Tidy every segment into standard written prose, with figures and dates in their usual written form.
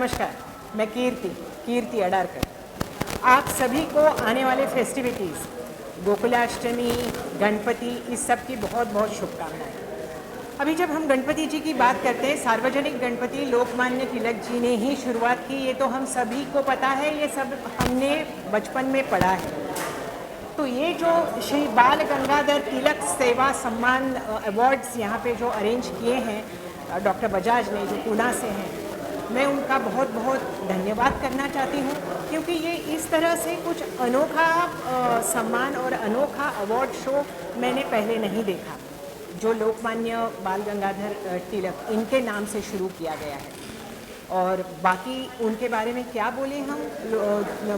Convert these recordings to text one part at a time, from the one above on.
नमस्कार, मैं कीर्ति अडारकर। आप सभी को आने वाले फेस्टिविटीज़, गोकुलाष्टमी, गणपति, इस सब की बहुत बहुत शुभकामनाएं। अभी जब हम गणपति जी की बात करते हैं, सार्वजनिक गणपति लोकमान्य तिलक जी ने ही शुरुआत की, ये तो हम सभी को पता है, ये सब हमने बचपन में पढ़ा है। तो ये जो श्री बाल गंगाधर तिलक सेवा सम्मान अवार्ड्स यहाँ पे जो अरेंज किए हैं डॉक्टर बजाज ने, जो पूना से हैं, मैं उनका बहुत बहुत धन्यवाद करना चाहती हूँ, क्योंकि ये इस तरह से कुछ अनोखा सम्मान और अनोखा अवार्ड शो मैंने पहले नहीं देखा, जो लोकमान्य बाल गंगाधर तिलक इनके नाम से शुरू किया गया है। और बाकी उनके बारे में क्या बोले हम,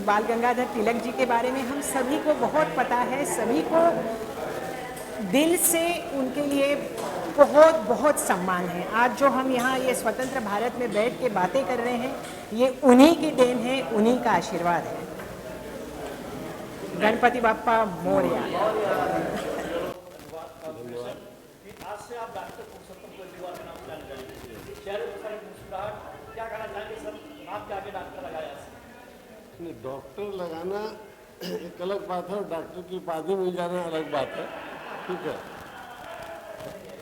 बाल गंगाधर तिलक जी के बारे में हम सभी को बहुत पता है, सभी को दिल से उनके लिए बहुत बहुत सम्मान है। आज जो हम यहाँ ये स्वतंत्र भारत में बैठ के बातें कर रहे हैं, ये उन्हीं की देन है, उन्हीं का आशीर्वाद है। गणपति बाप्पा मोरया। डॉक्टर लगाना एक अलग बात है और डॉक्टर की उपाधि मिल जाना अलग बात है, ठीक है।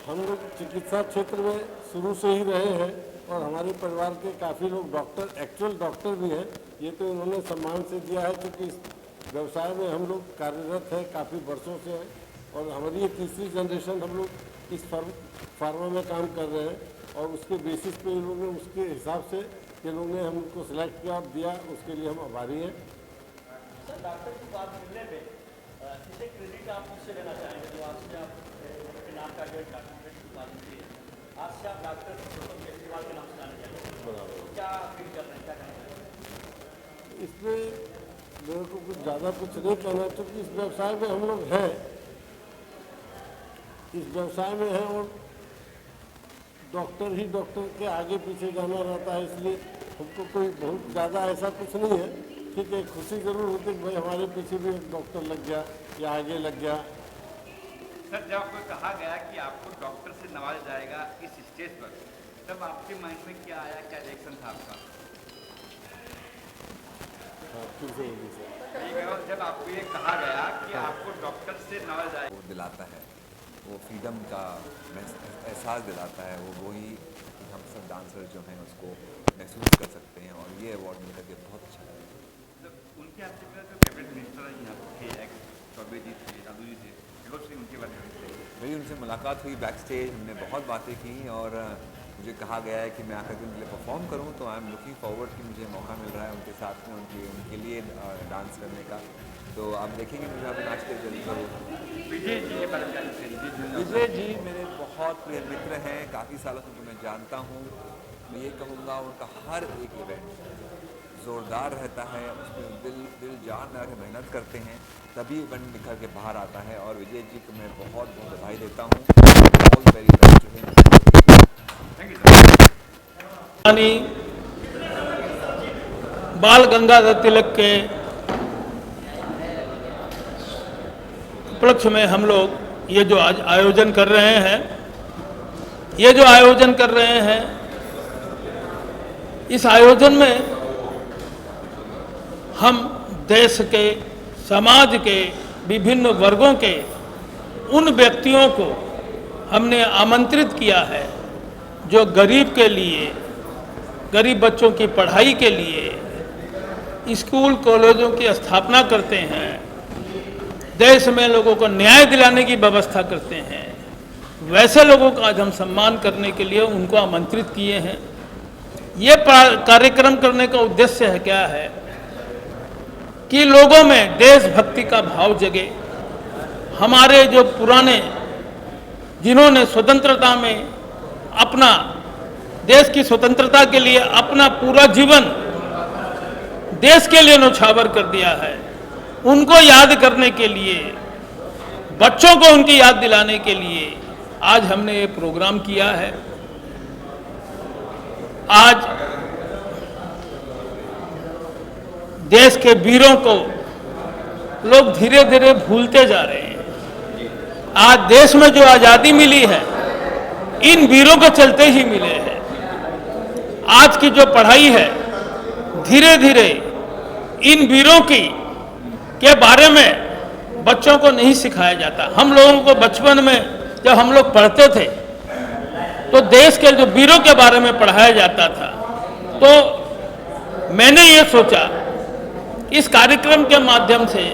हम लोग चिकित्सा क्षेत्र में शुरू से ही रहे हैं और हमारे परिवार के काफ़ी लोग डॉक्टर, एक्चुअल डॉक्टर भी हैं। ये तो इन्होंने सम्मान से दिया है, क्योंकि इस व्यवसाय में हम लोग कार्यरत हैं काफ़ी वर्षों से हैं और हमारी ये तीसरी जनरेशन हम लोग इस फार्मा में काम कर रहे हैं और उसके बेसिस पे इन लोगों ने, उसके हिसाब से ये लोगों ने हमको सिलेक्ट किया और दिया, उसके लिए हम आभारी हैं। सर, डॉक्टर की बात मिलने में इसे क्रेडिट आप मुझसे लेना चाहेंगे, जो आज से आप के नाम का जो डॉक्टरेट की बात की है, आज से आप डॉक्टर केजरीवाल के नाम से जाने जाएंगे, क्या फील कर रहे हैं, क्या कहना? इसमें मेरे को कुछ ज़्यादा कुछ नहीं कहना, क्योंकि इस व्यवसाय में हम लोग हैं, इस व्यवसाय में हैं और डॉक्टर ही डॉक्टर के आगे पीछे जाना रहता है, इसलिए हमको कोई बहुत ज़्यादा ऐसा कुछ नहीं है। ठीक है, खुशी ज़रूर होती है कि भाई हमारे पीछे भी एक डॉक्टर लग गया या आगे लग गया। सर, जब आपको कहा गया कि आपको डॉक्टर से नवाजा जाएगा इस स्टेज पर, तब आपके माइंड में क्या आया, क्या रिएक्शन था आपका? फिर से बोलिए सर। और जब आपको ये कहा गया कि आपको डॉक्टर से नवाजा जाएगा, वो दिलाता है, वो फ्रीडम का एहसास दिलाता है, वो वही हम सब डांसर जो हैं उसको महसूस कर सकते हैं और ये अवार्ड मिल करके बहुत अच्छा लगा। तो उनके आपसे जो फेवरेट मिनिस्टर यहाँ थे, चौबे जी थे, दादू जी थे, उनके बारे में मेरी उनसे मुलाकात हुई बैक स्टेज, हमने बहुत बातें की और मुझे कहा गया है कि मैं आकर के उनके लिए परफॉर्म करूं, तो आई एम लुकिंग फॉरवर्ड कि मुझे मौका मिल रहा है उनके साथ में उनके लिए डांस करने का। तो आप देखेंगे मुझे अभी नाचते जरूर। विजय जी मेरे बहुत प्रिय मित्र हैं, काफ़ी सालों से मैं जानता हूँ। मैं ये कहूँगा उनका हर एक इवेंट ज़ोरदार रहता है, उसमें दिल जान लगा के मेहनत करते हैं, तभी इवेंट निखर के बाहर आता है। और विजय जी को मैं बहुत बहुत बधाई देता हूँ। All very best to him. Bal Gangadhar तिलक के उपलक्ष्य में हम लोग ये जो आज आयोजन कर रहे हैं, इस आयोजन में हम देश के, समाज के विभिन्न वर्गों के उन व्यक्तियों को हमने आमंत्रित किया है जो गरीब के लिए, गरीब बच्चों की पढ़ाई के लिए स्कूल कॉलेजों की स्थापना करते हैं, देश में लोगों को न्याय दिलाने की व्यवस्था करते हैं। वैसे लोगों का आज हम सम्मान करने के लिए उनको आमंत्रित किए हैं। ये कार्यक्रम करने का उद्देश्य है क्या है कि लोगों में देशभक्ति का भाव जगे। हमारे जो पुराने, जिन्होंने स्वतंत्रता में अपना, देश की स्वतंत्रता के लिए अपना पूरा जीवन देश के लिए न्यौछावर कर दिया है, उनको याद करने के लिए, बच्चों को उनकी याद दिलाने के लिए आज हमने ये प्रोग्राम किया है। आज देश के वीरों को लोग धीरे धीरे भूलते जा रहे हैं। आज देश में जो आज़ादी मिली है, इन वीरों के चलते ही मिले हैं। आज की जो पढ़ाई है धीरे धीरे इन वीरों के बारे में बच्चों को नहीं सिखाया जाता। हम लोगों को बचपन में जब हम लोग पढ़ते थे तो देश के जो वीरों के बारे में पढ़ाया जाता था। तो मैंने ये सोचा इस कार्यक्रम के माध्यम से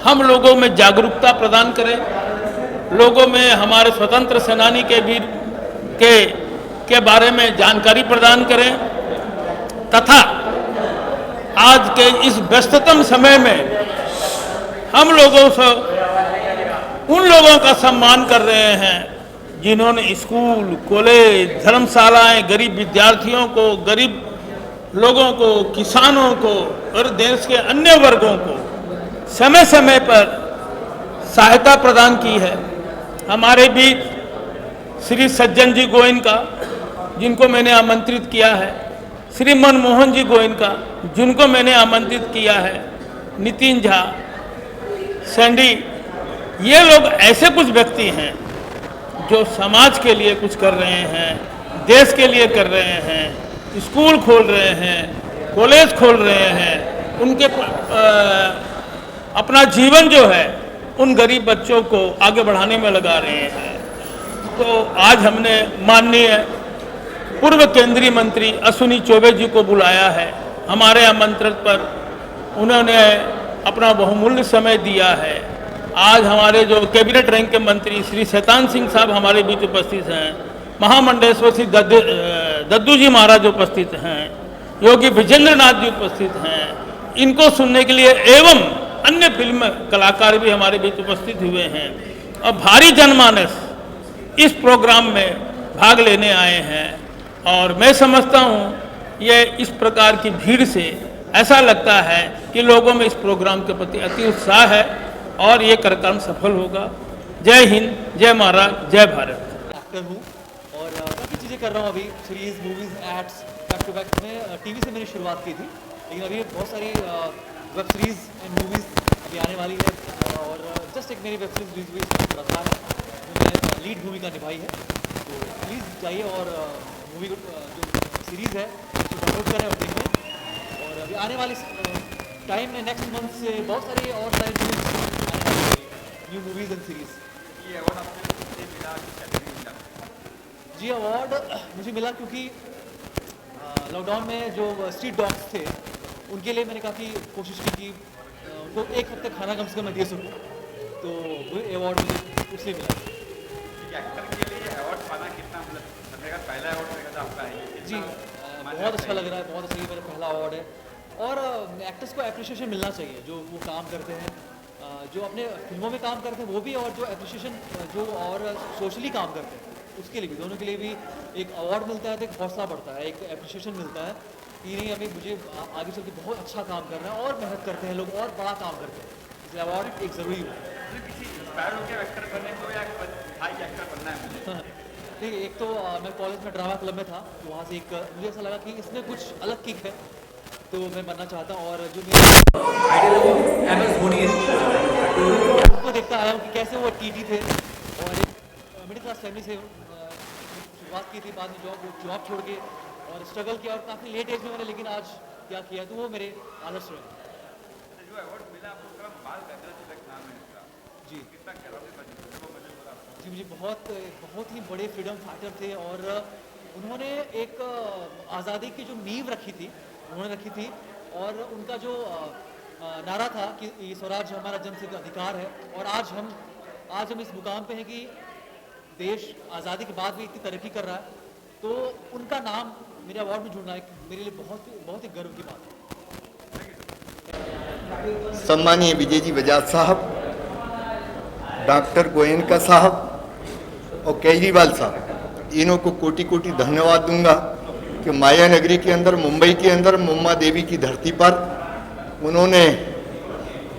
हम लोगों में जागरूकता प्रदान करें, लोगों में हमारे स्वतंत्र सेनानी के वीर के बारे में जानकारी प्रदान करें तथा आज के इस व्यस्ततम समय में हम लोगों से उन लोगों का सम्मान कर रहे हैं जिन्होंने स्कूल, कॉलेज, धर्मशालाएं गरीब विद्यार्थियों को, गरीब लोगों को, किसानों को और देश के अन्य वर्गों को समय समय पर सहायता प्रदान की है। हमारे बीच श्री सज्जन जी गोयनका जिनको मैंने आमंत्रित किया है, श्री मनमोहन जी गोयनका जिनको मैंने आमंत्रित किया है, नितिन झा, सैंडी, ये लोग ऐसे कुछ व्यक्ति हैं जो समाज के लिए कुछ कर रहे हैं, देश के लिए कर रहे हैं, स्कूल खोल रहे हैं, कॉलेज खोल रहे हैं, उनके अपना जीवन जो है उन गरीब बच्चों को आगे बढ़ाने में लगा रहे हैं। तो आज हमने माननीय पूर्व केंद्रीय मंत्री अश्विनी चौबे जी को बुलाया है। हमारे आमंत्रण पर उन्होंने अपना बहुमूल्य समय दिया है। आज हमारे जो कैबिनेट रैंक के मंत्री श्री शैतान सिंह साहब हमारे बीच उपस्थित हैं, महामंडलेश्वर श्री दद्दू जी महाराज उपस्थित हैं, योगी विजेंद्र नाथ जी उपस्थित हैं, इनको सुनने के लिए एवं अन्य फिल्म कलाकार भी हमारे बीच उपस्थित हुए हैं और भारी जनमानस इस प्रोग्राम में भाग लेने आए हैं। और मैं समझता हूँ ये इस प्रकार की भीड़ से ऐसा लगता है कि लोगों में इस प्रोग्राम के प्रति अति उत्साह है और ये कार्यक्रम सफल होगा। जय हिंद, जय महाराज, जय भारत। एक्टर हूँ और काफ़ी चीज़ें कर रहा हूँ अभी, series, movies, ads back to back. में टीवी से मैंने शुरुआत की थी, लेकिन अभी बहुत सारी वेब सीरीज़ एंड मूवीज़ अभी आने वाली है। और जस्ट एक मेरी वेब सीरीज़ रिलीज हुई रफ्तार है, मैंने लीड भूमिका निभाई है। तो प्लीज़ जाइए और मूवी जो सीरीज़ है उसको डाउनलोड करें और देखें। और अभी आने वाले टाइम में नेक्स्ट मंथ से बहुत सारी और सारी न्यू मूवीज़ एंड सीरीज़। ये अवार्ड आपको किससे मिला, किस कैटेगरी में मिला? जी अवार्ड मुझे मिला क्योंकि लॉकडाउन में जो स्ट्रीट डॉग्स थे उनके लिए मैंने काफ़ी कोशिश की कि उनको एक हफ्ते खाना कम से कम मैं दे सकूँ, तो वो अवार्ड मुझे उससे मिला। एक्टर के लिए अवार्ड पाना कितना मतलब का पहला अवार्ड मेरे ख्याल आपका है? जी बहुत अच्छा लग रहा है, बहुत अच्छा, ये मेरा पहला अवार्ड है। और एक्टर्स को एप्रिशिएशन मिलना चाहिए जो वो काम करते हैं, जो अपने फिल्मों में काम करते हैं वो भी, और जो एप्रिशिएशन जो और सोशली काम करते हैं उसके लिए भी, दोनों के लिए भी एक अवार्ड मिलता है तो एक हौसला बढ़ता है, एक एप्रिशिएशन मिलता है कि नहीं अभी मुझे आगे चल के बहुत अच्छा काम करना है और मेहनत करते हैं लोग और बड़ा काम करते हैं, इसलिए अवार्ड एक ज़रूरी हो। किसी इंस्पायर होकर एक्टर बनने को या हाई एक्टर बनना है मुझे? देखिए एक तो मैं कॉलेज में ड्रामा क्लब में था, तो वहाँ से एक मुझे ऐसा लगा कि इसमें कुछ अलग किक है तो मैं बनना चाहता हूँ। और जो मेरे MS धोनी है उनको देखता आया हूँ कि कैसे वो टीटी थे और एक मिडिल क्लास फैमिली से शुरुआत की थी, बाद में जॉब छोड़ के और स्ट्रगल किया और काफ़ी लेट एज में मैंने, लेकिन आज क्या किया तो वो मेरे आदर्श रहे। जो अवार्ड मिला आपको बाल गंगा तिलक नाम है इसका, जी कितना जी मुझे बहुत ही बड़े फ्रीडम फाइटर थे और उन्होंने एक आज़ादी की जो नींव रखी थी उन्होंने रखी थी, और उनका जो नारा था कि ये स्वराज हमारा जनसिद्ध अधिकार है। और आज हम इस मुकाम पे हैं कि देश आज़ादी के बाद भी इतनी तरक्की कर रहा है, तो उनका नाम मेरे अवार्ड में जुड़ना एक मेरे लिए बहुत ही गर्व की बात है। सम्मानीय विजय जी बजाज साहब, डॉक्टर गोयनका साहब और केजरीवाल साहब, इन्हों को कोटि कोटि धन्यवाद दूंगा कि माया नगरी के अंदर, मुंबई के अंदर, मुम्मा देवी की धरती पर उन्होंने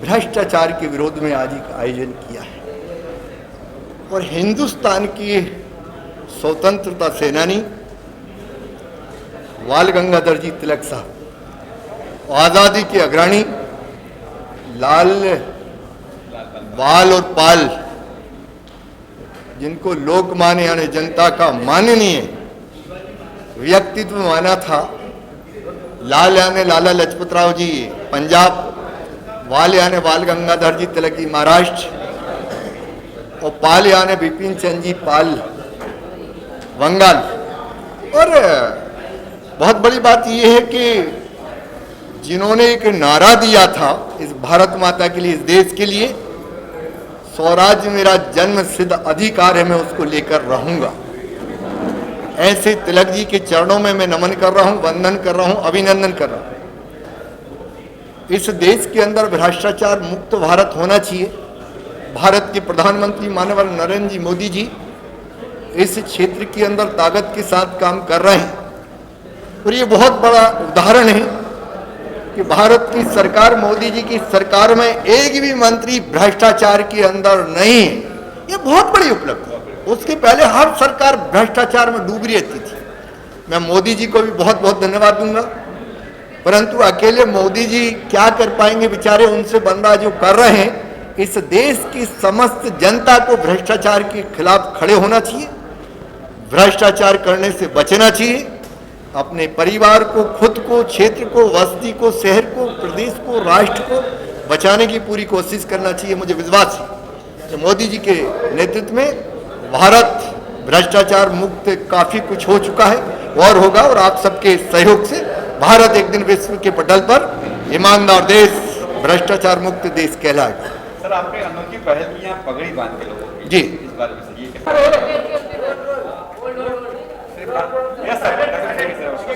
भ्रष्टाचार के विरोध में आज एक आयोजन किया है। और हिंदुस्तान की स्वतंत्रता सेनानी बाल गंगाधर जी तिलक साहब, आज़ादी के अग्रणी लाल बाल और पाल, जिनको लोकमान्य यानी जनता का माननीय व्यक्तित्व माना था, लाल यानी लाला लजपत राव जी पंजाब, वाल यानी बाल गंगाधर जी तिलक जी महाराष्ट्र, और पाल यानी बिपिन चंद्र जी पाल बंगाल। और बहुत बड़ी बात यह है कि जिन्होंने एक नारा दिया था इस भारत माता के लिए, इस देश के लिए, स्वराज्य मेरा जन्म सिद्ध अधिकार है, मैं उसको लेकर रहूंगा। ऐसे तिलक जी के चरणों में मैं नमन कर रहा हूं, वंदन कर रहा हूं, अभिनंदन कर रहा हूं। इस देश के अंदर भ्रष्टाचार मुक्त भारत होना चाहिए। भारत के प्रधानमंत्री माननीय नरेंद्र जी मोदी जी इस क्षेत्र के अंदर ताकत के साथ काम कर रहे हैं, और ये बहुत बड़ा उदाहरण है कि भारत की सरकार, मोदी जी की सरकार में एक भी मंत्री भ्रष्टाचार के अंदर नहीं है। ये बहुत बड़ी उपलब्धि है। उसके पहले हर सरकार भ्रष्टाचार में डूबी रहती थी। मैं मोदी जी को भी बहुत बहुत धन्यवाद दूंगा, परंतु अकेले मोदी जी क्या कर पाएंगे, बेचारे उनसे बंदा जो कर रहे हैं। इस देश की समस्त जनता को भ्रष्टाचार के खिलाफ खड़े होना चाहिए, भ्रष्टाचार करने से बचना चाहिए, अपने परिवार को, खुद को, क्षेत्र को, बस्ती को, शहर को, प्रदेश को, राष्ट्र को बचाने की पूरी कोशिश करना चाहिए। मुझे विश्वास है कि मोदी जी के नेतृत्व में भारत भ्रष्टाचार मुक्त काफी कुछ हो चुका है और होगा, और आप सबके सहयोग से भारत एक दिन विश्व के पटल पर ईमानदार देश, भ्रष्टाचार मुक्त देश कहलाएगा। सर, आपने अनोखी पहल की यहाँ पगड़ी बांध के लोगों की, जी, इस बारे में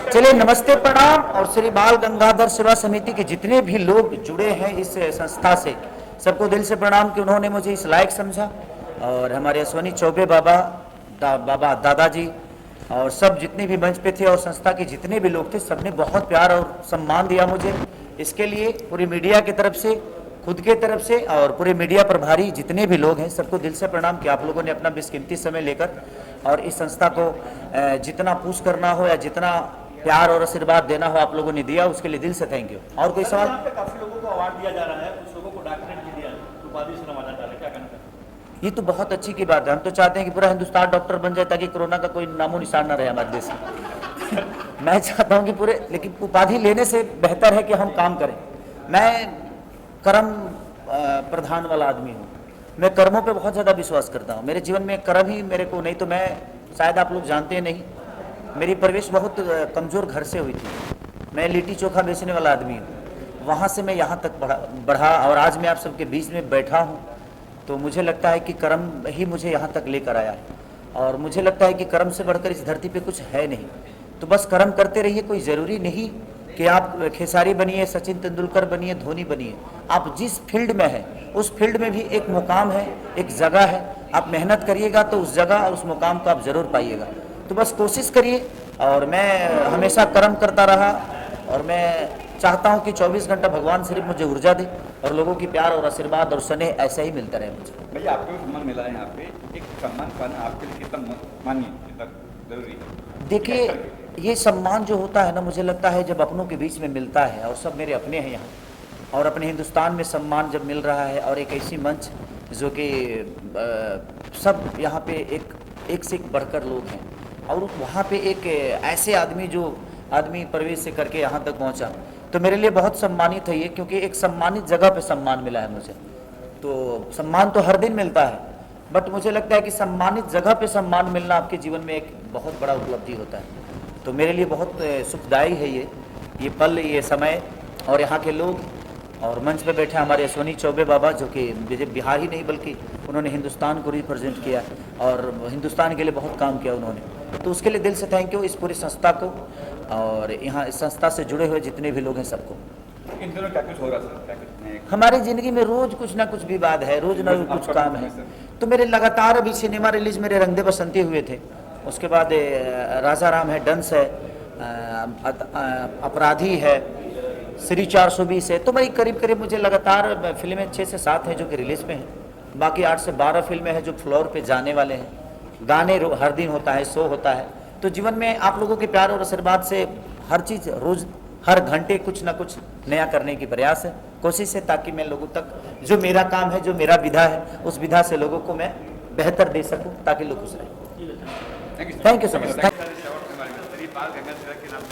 चलिए, नमस्ते प्रणाम। और श्री बाल गंगाधर सेवा समिति के जितने भी लोग जुड़े हैं इस संस्था से, सबको दिल से प्रणाम कि उन्होंने मुझे इस लायक समझा। और हमारे अश्वनी चौबे बाबा दादाजी और सब जितने भी मंच पे थे और संस्था के जितने भी लोग थे, सबने बहुत प्यार और सम्मान दिया मुझे। इसके लिए पूरी मीडिया की तरफ से, खुद के तरफ से और पूरे मीडिया प्रभारी जितने भी लोग हैं, सबको दिल से प्रणाम कि आप लोगों ने अपना बेशकीमती समय लेकर और इस संस्था को जितना पुश करना हो या जितना प्यार और आशीर्वाद देना हो आप लोगों ने दिया, उसके लिए दिल से थैंक यू। और कोई सवाल? काफी लोगों को अवार्ड दिया जा रहा है, कुछ लोगों को डॉक्टरेट भी दिया, उपाधि से नवाजा जा रहा है, क्या कहना चाहते हैं? ये तो बहुत अच्छी की बात है। हम तो चाहते हैं कि पूरा हिंदुस्तान डॉक्टर बन जाए ताकि कोरोना का कोई नामो निशान ना रहे हमारे देश में। मैं चाहता हूं कि पूरे, लेकिन उपाधि लेने से बेहतर है कि हम काम करें। मैं कर्म प्रधान वाला आदमी हूँ, मैं कर्मों पे बहुत ज़्यादा विश्वास करता हूँ। मेरे जीवन में कर्म ही मेरे को, नहीं तो मैं, शायद आप लोग जानते हैं नहीं, मेरी परवरिश बहुत कमज़ोर घर से हुई थी। मैं लिट्टी चोखा बेचने वाला आदमी हूँ, वहाँ से मैं यहाँ तक बढ़ा और आज मैं आप सबके बीच में बैठा हूँ। तो मुझे लगता है कि कर्म ही मुझे यहाँ तक लेकर आया है, और मुझे लगता है कि कर्म से बढ़कर इस धरती पे कुछ है नहीं। तो बस कर्म करते रहिए। कोई ज़रूरी नहीं कि आप खेसारी बनिए, सचिन तेंदुलकर बनिए, धोनी बनिए। आप जिस फील्ड में हैं उस फील्ड में भी एक मुकाम है, एक जगह है। आप मेहनत करिएगा तो उस जगह और उस मुकाम को आप ज़रूर पाइएगा। तो बस कोशिश करिए। और मैं हमेशा कर्म करता रहा, और मैं चाहता हूं कि 24 घंटा भगवान सिर्फ मुझे ऊर्जा दे और लोगों की प्यार और आशीर्वाद और स्नेह ऐसा ही मिलता रहे मुझे। भैया, आपको भी सम्मान मिला है यहाँ पे, एक सम्मान पाना आपके लिए कितना मानिए, कितना जरूरी है? देखिए, ये सम्मान जो होता है ना, मुझे लगता है जब अपनों के बीच में मिलता है, और सब मेरे अपने हैं यहाँ, और अपने हिंदुस्तान में सम्मान जब मिल रहा है, और एक ऐसी मंच जो कि सब यहाँ पे एक से एक बढ़कर लोग हैं, और वहाँ पे एक ऐसे आदमी जो आदमी प्रवेश से करके यहाँ तक पहुँचा, तो मेरे लिए बहुत सम्मानित है ये, क्योंकि एक सम्मानित जगह पे सम्मान मिला है मुझे। तो सम्मान तो हर दिन मिलता है, बट मुझे लगता है कि सम्मानित जगह पे सम्मान मिलना आपके जीवन में एक बहुत बड़ा उपलब्धि होता है। तो मेरे लिए बहुत सुखदायी है ये पल, ये समय, और यहाँ के लोग, और मंच पे बैठे हमारे अश्वनी चौबे बाबा, जो कि बिहार ही नहीं बल्कि उन्होंने हिंदुस्तान को रिप्रेजेंट किया और हिंदुस्तान के लिए बहुत काम किया उन्होंने। तो उसके लिए दिल से थैंक यू इस पूरी संस्था को, और यहाँ इस संस्था से जुड़े हुए जितने भी लोग हैं सबको। इन दिनों क्या कुछ हो रहा है सर? हमारी ज़िंदगी में रोज़ कुछ ना कुछ विवाद है, रोज़ ना कुछ काम है। तो मेरे लगातार अभी सिनेमा रिलीज मेरे रंग दे बसंती हुए थे, उसके बाद राजा राम है, डंस है, अपराधी है, श्री 420 है। तो भाई करीब करीब मुझे लगातार फिल्में 6 से 7 हैं जो कि रिलीज में हैं। बाकी 8 से 12 फिल्में हैं जो फ्लोर पे जाने वाले हैं। गाने हर दिन होता है, शो होता है। तो जीवन में आप लोगों के प्यार और आशीर्वाद से हर चीज़ रोज़ हर घंटे कुछ ना कुछ नया करने की प्रयास है, कोशिश है, ताकि मैं लोगों तक जो मेरा काम है, जो मेरा विधा है, उस विधा से लोगों को मैं बेहतर दे सकूं ताकि लोग खुश रहें। Thank you so much. बाल गंगाधर के नाम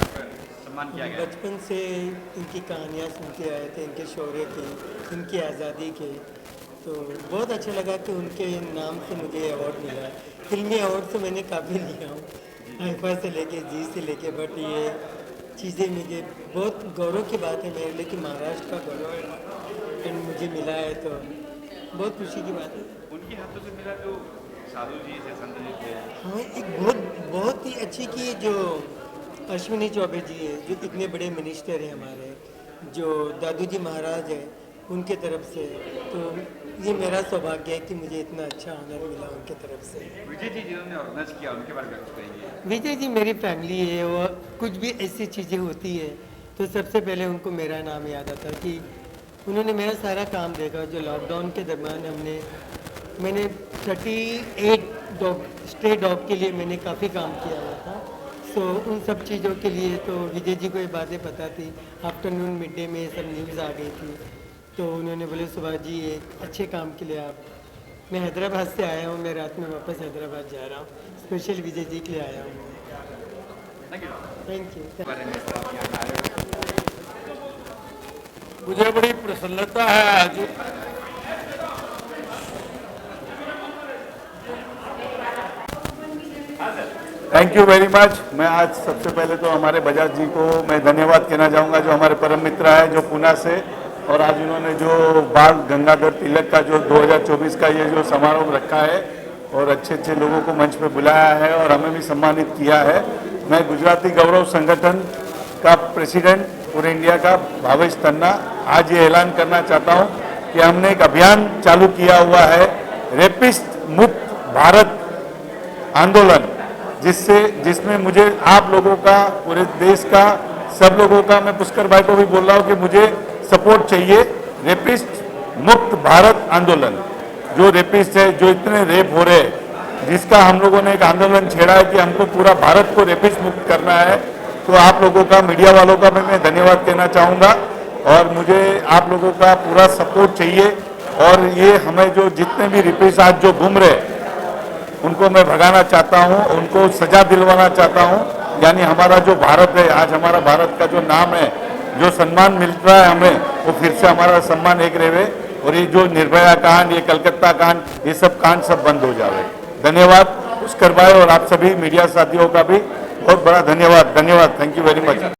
सम्मान किया गया? बचपन से इनकी कहानियाँ सुनते आए थे, इनके शौर्य की, इनकी आज़ादी के, तो बहुत अच्छा लगा कि उनके नाम से मुझे अवार्ड मिला। फिल्मी अवार्ड तो मैंने काफ़ी लिया हूँ, आईफा से लेके जी से लेके, बट ये चीज़ें मुझे बहुत गौरव की बात है मेरे लिए कि महाराष्ट्र का गौरव एंड मुझे मिला है, तो बहुत खुशी की बात है। उनके हाथों से मिला जो साधु जी थे, संत जी थे। हाँ, एक बहुत ही अच्छी की जो अश्विनी चौबे जी है, जो इतने बड़े मिनिस्टर हैं हमारे, जो दादू जी महाराज है उनके तरफ से, तो ये मेरा सौभाग्य है कि मुझे इतना अच्छा ऑनर मिला उनके तरफ से। विजय जी जिन्होंने ऑर्गेनाइज किया उनके बारे में कुछ कहेंगे? विजय जी मेरी फैमिली है, वो कुछ भी ऐसी चीज़ें होती है तो सबसे पहले उनको मेरा नाम याद आता कि उन्होंने मेरा सारा काम देखा। जो लॉकडाउन के दरमियान मैंने 38 डॉग स्ट्रे डॉग के लिए मैंने काफ़ी काम किया हुआ था, तो उन सब चीज़ों के लिए तो विजय जी को ये बातें पता थी। आफ्टरनून मिड डे में सब न्यूज़ आ गई थी, तो उन्होंने बोले सुभाष जी एक अच्छे काम के लिए आप, मैं हैदराबाद से आया हूँ, मैं रात में वापस हैदराबाद जा रहा हूँ, स्पेशल विजय जी के लिए आया हूँ। Thank you. मुझे बड़ी प्रसन्नता है आज थैंक यू वेरी मच। मैं आज सबसे पहले तो हमारे बजाज जी को मैं धन्यवाद कहना चाहूँगा, जो हमारे परम मित्र हैं, जो पुणे से, और आज उन्होंने जो बाल गंगाधर तिलक का जो 2024 का ये जो समारोह रखा है और अच्छे अच्छे लोगों को मंच पे बुलाया है और हमें भी सम्मानित किया है। मैं गुजराती गौरव संगठन का प्रेसिडेंट पूरे इंडिया का भावेश तन्ना आज ये ऐलान करना चाहता हूँ कि हमने एक अभियान चालू किया हुआ है, रेपिस्ट मुक्त भारत आंदोलन, जिसमें मुझे आप लोगों का, पूरे देश का, सब लोगों का, मैं पुष्कर भाई को भी बोल रहा हूँ कि मुझे सपोर्ट चाहिए। रेपिस्ट मुक्त भारत आंदोलन, जो रेपिस्ट है, जो इतने रेप हो रहे हैं, जिसका हम लोगों ने एक आंदोलन छेड़ा है कि हमको पूरा भारत को रेपिस्ट मुक्त करना है, तो आप लोगों का, मीडिया वालों का मैं धन्यवाद कहना चाहूँगा और मुझे आप लोगों का पूरा सपोर्ट चाहिए। और ये हमें जो जितने भी रेपिस्ट आज जो घूम रहे उनको मैं भगाना चाहता हूँ, उनको सजा दिलवाना चाहता हूँ। यानी हमारा जो भारत है, आज हमारा भारत का जो नाम है, जो सम्मान मिल रहा है हमें, वो फिर से हमारा सम्मान एक रहे और ये जो निर्भया कांड, ये कलकत्ता कांड, ये सब कांड सब बंद हो जावे। धन्यवाद पुष्कर भाई और आप सभी मीडिया साथियों का भी बहुत बड़ा धन्यवाद। Thank you very much.